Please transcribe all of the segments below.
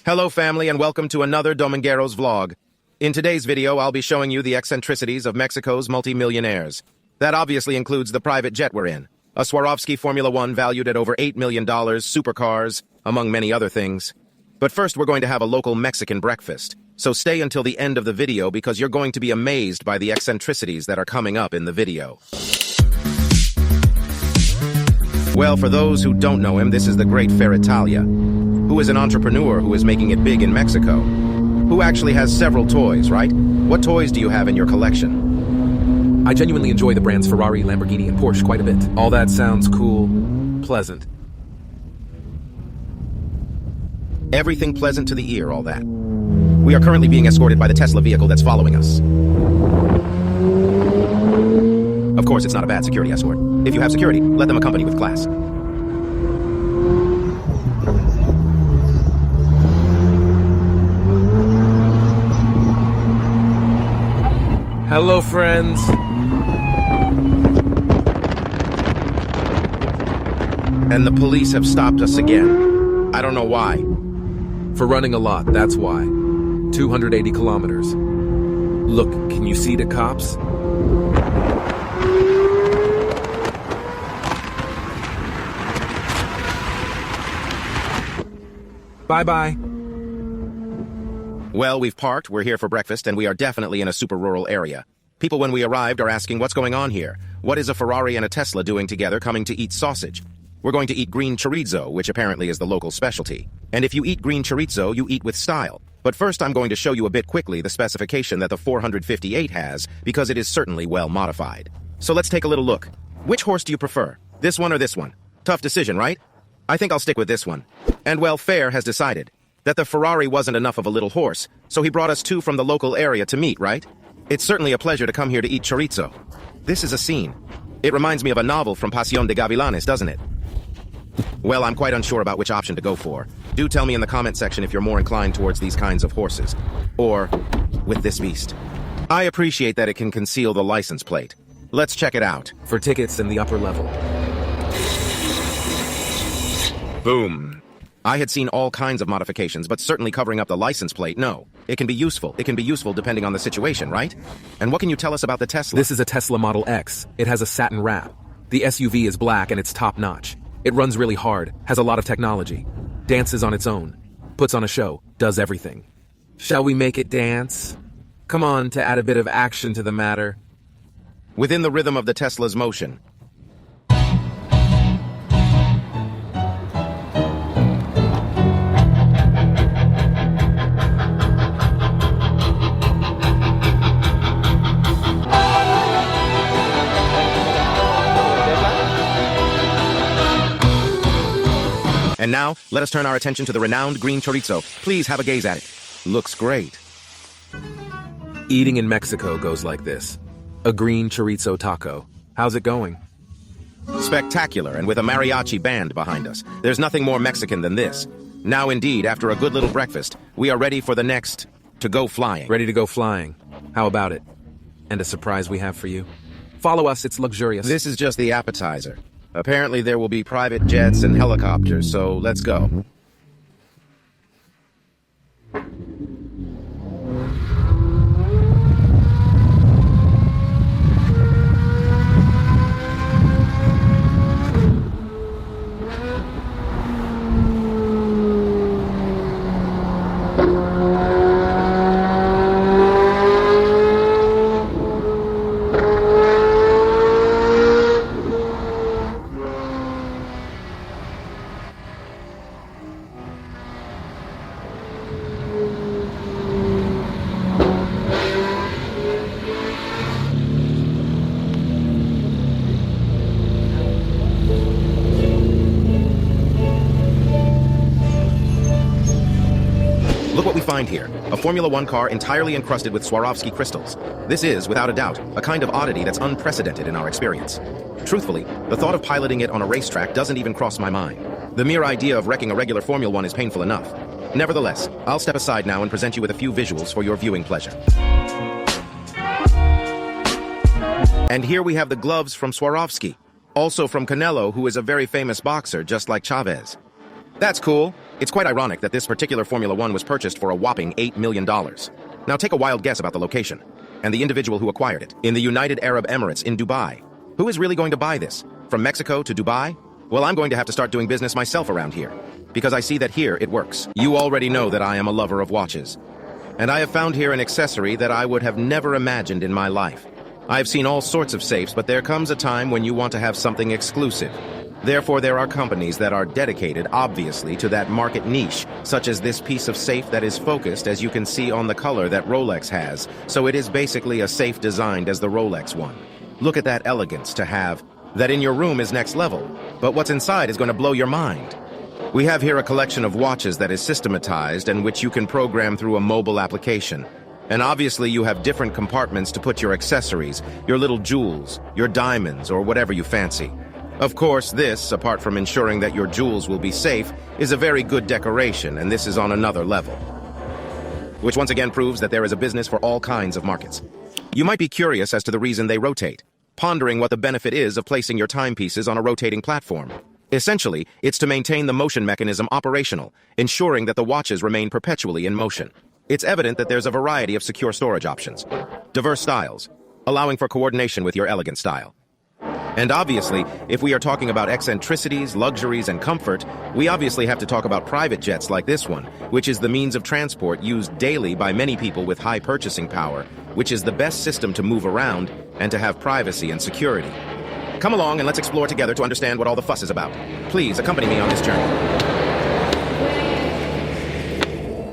Hello family and welcome to another Domingueros vlog. In today's video, I'll be showing you the eccentricities of Mexico's multimillionaires. That obviously includes the private jet we're in, a Swarovski Formula One valued at over $8 million, supercars, among many other things. But first we're going to have a local Mexican breakfast, so stay until the end of the video because you're going to be amazed by the eccentricities that are coming up in the video. Well, for those who don't know him, this is the great Fair Italia, who is an entrepreneur who is making it big in Mexico, who actually has several toys, right? What toys do you have in your collection? I genuinely enjoy the brands Ferrari, Lamborghini, and Porsche quite a bit. All that sounds cool, pleasant. Everything pleasant to the ear, all that. We are currently being escorted by the Tesla vehicle that's following us. Of course, it's not a bad security escort. If you have security, let them accompany with class. Hello, friends. And the police have stopped us again. I don't know why. For running a lot, that's why. 280 kilometers. Look, can you see the cops? Bye-bye. Well, we've parked, we're here for breakfast, and we are definitely in a super rural area. People when we arrived are asking what's going on here. What is a Ferrari and a Tesla doing together coming to eat sausage? We're going to eat green chorizo, which apparently is the local specialty. And if you eat green chorizo, you eat with style. But first I'm going to show you a bit quickly the specification that the 458 has, because it is certainly well modified. So let's take a little look. Which horse do you prefer? This one or this one? Tough decision, right? I think I'll stick with this one. And well, Fair has decided that the Ferrari wasn't enough of a little horse, so he brought us two from the local area to meet, right? It's certainly a pleasure to come here to eat chorizo. This is a scene. It reminds me of a novel from Pasión de Gavilanes, doesn't it? Well, I'm quite unsure about which option to go for. Do tell me in the comment section if you're more inclined towards these kinds of horses. Or with this beast. I appreciate that it can conceal the license plate. Let's check it out. For tickets in the upper level. Boom. I had seen all kinds of modifications, but certainly covering up the license plate, no. It can be useful. It can be useful depending on the situation, right? And what can you tell us about the Tesla? This is a Tesla Model X. It has a satin wrap. The SUV is black and it's top-notch. It runs really hard, has a lot of technology, dances on its own, puts on a show, does everything. Shall we make it dance? Come on, to add a bit of action to the matter. Within the rhythm of the Tesla's motion. And now, let us turn our attention to the renowned green chorizo. Please have a gaze at it. Looks great. Eating in Mexico goes like this. A green chorizo taco. How's it going? Spectacular, and with a mariachi band behind us. There's nothing more Mexican than this. Now indeed, after a good little breakfast, we are ready for the next to go flying. Ready to go flying. How about it? And a surprise we have for you. Follow us, it's luxurious. This is just the appetizer. Apparently there will be private jets and helicopters, so let's go. Look what we find here, a Formula One car entirely encrusted with Swarovski crystals. This is, without a doubt, a kind of oddity that's unprecedented in our experience. Truthfully, the thought of piloting it on a racetrack doesn't even cross my mind. The mere idea of wrecking a regular Formula One is painful enough. Nevertheless, I'll step aside now and present you with a few visuals for your viewing pleasure. And here we have the gloves from Swarovski, also from Canelo, who is a very famous boxer, just like Chavez. That's cool. It's quite ironic that this particular Formula One was purchased for a whopping $8 million. Now take a wild guess about the location and the individual who acquired it. In the United Arab Emirates in Dubai. Who is really going to buy this? From Mexico to Dubai? Well, I'm going to have to start doing business myself around here, because I see that here it works. You already know that I am a lover of watches. And I have found here an accessory that I would have never imagined in my life. I've seen all sorts of safes, but there comes a time when you want to have something exclusive. Therefore, there are companies that are dedicated, obviously, to that market niche, such as this piece of safe that is focused, as you can see on the color that Rolex has. So it is basically a safe designed as the Rolex one. Look at that elegance to have. That in your room is next level, but what's inside is going to blow your mind. We have here a collection of watches that is systematized and which you can program through a mobile application. And obviously you have different compartments to put your accessories, your little jewels, your diamonds, or whatever you fancy. Of course, this, apart from ensuring that your jewels will be safe, is a very good decoration, and this is on another level. Which once again proves that there is a business for all kinds of markets. You might be curious as to the reason they rotate, pondering what the benefit is of placing your timepieces on a rotating platform. Essentially, it's to maintain the motion mechanism operational, ensuring that the watches remain perpetually in motion. It's evident that there's a variety of secure storage options, diverse styles, allowing for coordination with your elegant style. And obviously, if we are talking about eccentricities, luxuries, and comfort, we obviously have to talk about private jets like this one, which is the means of transport used daily by many people with high purchasing power, which is the best system to move around and to have privacy and security. Come along and let's explore together to understand what all the fuss is about. Please accompany me on this journey.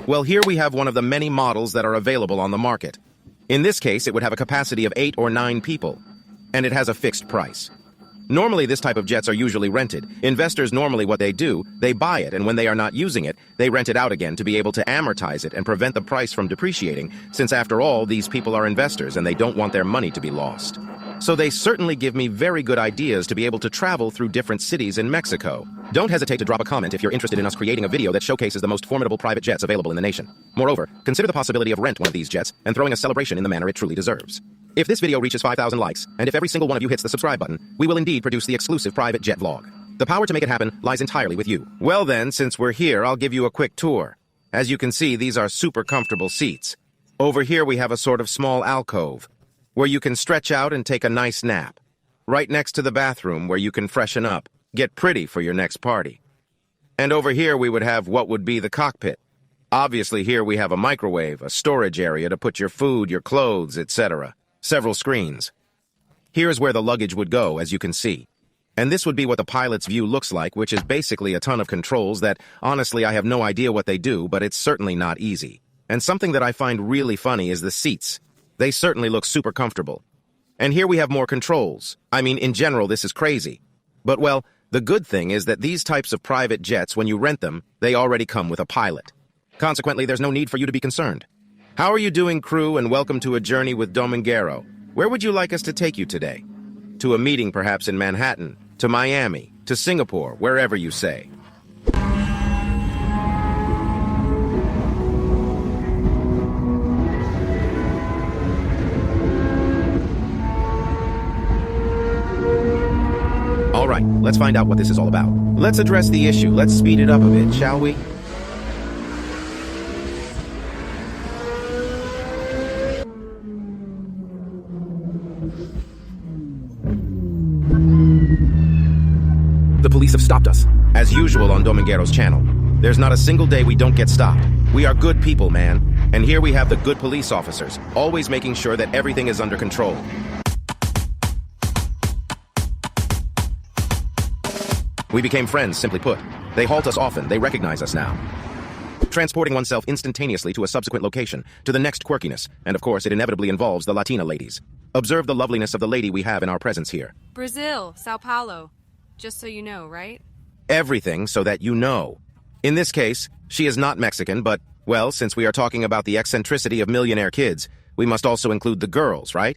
Well, here we have one of the many models that are available on the market. In this case, it would have a capacity of 8 or 9 people, and it has a fixed price. Normally, this type of jets are usually rented. Investors normally what they do, they buy it, and when they are not using it, they rent it out again to be able to amortize it and prevent the price from depreciating, since after all, these people are investors and they don't want their money to be lost. So they certainly give me very good ideas to be able to travel through different cities in Mexico. Don't hesitate to drop a comment if you're interested in us creating a video that showcases the most formidable private jets available in the nation. Moreover, consider the possibility of rent one of these jets and throwing a celebration in the manner it truly deserves. If this video reaches 5,000 likes, and if every single one of you hits the subscribe button, we will indeed produce the exclusive private jet vlog. The power to make it happen lies entirely with you. Well then, since we're here, I'll give you a quick tour. As you can see, these are super comfortable seats. Over here we have a sort of small alcove, where you can stretch out and take a nice nap. Right next to the bathroom where you can freshen up, get pretty for your next party. And over here we would have what would be the cockpit. Obviously here we have a microwave, a storage area to put your food, your clothes, etc. Several screens. Here's where the luggage would go, as you can see. And this would be what the pilot's view looks like, which is basically a ton of controls that, honestly, I have no idea what they do, but it's certainly not easy. And something that I find really funny is the seats. They certainly look super comfortable. And here we have more controls. I mean, in general, this is crazy. But, well, the good thing is that these types of private jets, when you rent them, they already come with a pilot. Consequently, there's no need for you to be concerned. How are you doing, crew, and welcome to a journey with Dominguero. Where would you like us to take you today? To a meeting, perhaps, in Manhattan, to Miami, to Singapore, wherever you say. All right, let's find out what this is all about. Let's address the issue. Let's speed it up a bit, shall we? The police have stopped us. As usual on Dominguero's channel. There's not a single day we don't get stopped. We are good people, man. And here we have the good police officers, always making sure that everything is under control. We became friends, simply put. They halt us often, they recognize us now. Transporting oneself instantaneously to a subsequent location, to the next quirkiness, and of course it inevitably involves the Latina ladies. Observe the loveliness of the lady we have in our presence here. Brazil, Sao Paulo. Just so you know, right? Everything so that you know. In this case, she is not Mexican, but, well, since we are talking about the eccentricity of millionaire kids, we must also include the girls, right?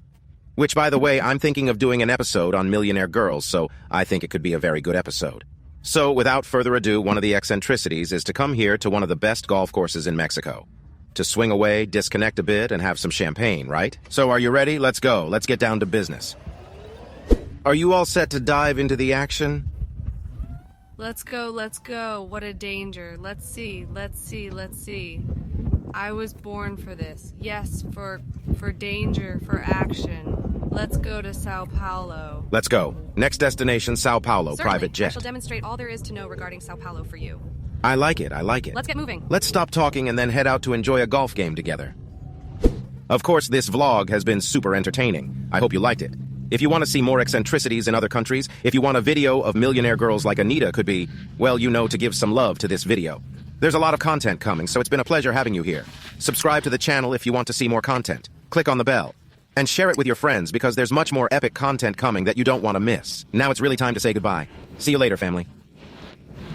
Which, by the way, I'm thinking of doing an episode on millionaire girls, so I think it could be a very good episode. So, without further ado, one of the eccentricities is to come here to one of the best golf courses in Mexico. To swing away, disconnect a bit, and have some champagne, right? So, are you ready? Let's go. Let's get down to business. Are you all set to dive into the action? Let's go, let's go. What a danger. Let's see, let's see, let's see. I was born for this. Yes, for danger, for action. Let's go to Sao Paulo. Let's go. Next destination, Sao Paulo, Certainly. private I jet. shall demonstrate all there is to know regarding Sao Paulo for you. I like it, I like it. Let's get moving. Let's stop talking and then head out to enjoy a golf game together. Of course, this vlog has been super entertaining. I hope you liked it. If you want to see more eccentricities in other countries, if you want a video of millionaire girls like Anita could be, well, you know, to give some love to this video. There's a lot of content coming, so it's been a pleasure having you here. Subscribe to the channel if you want to see more content. Click on the bell. And share it with your friends because there's much more epic content coming that you don't want to miss. Now it's really time to say goodbye. See you later, family.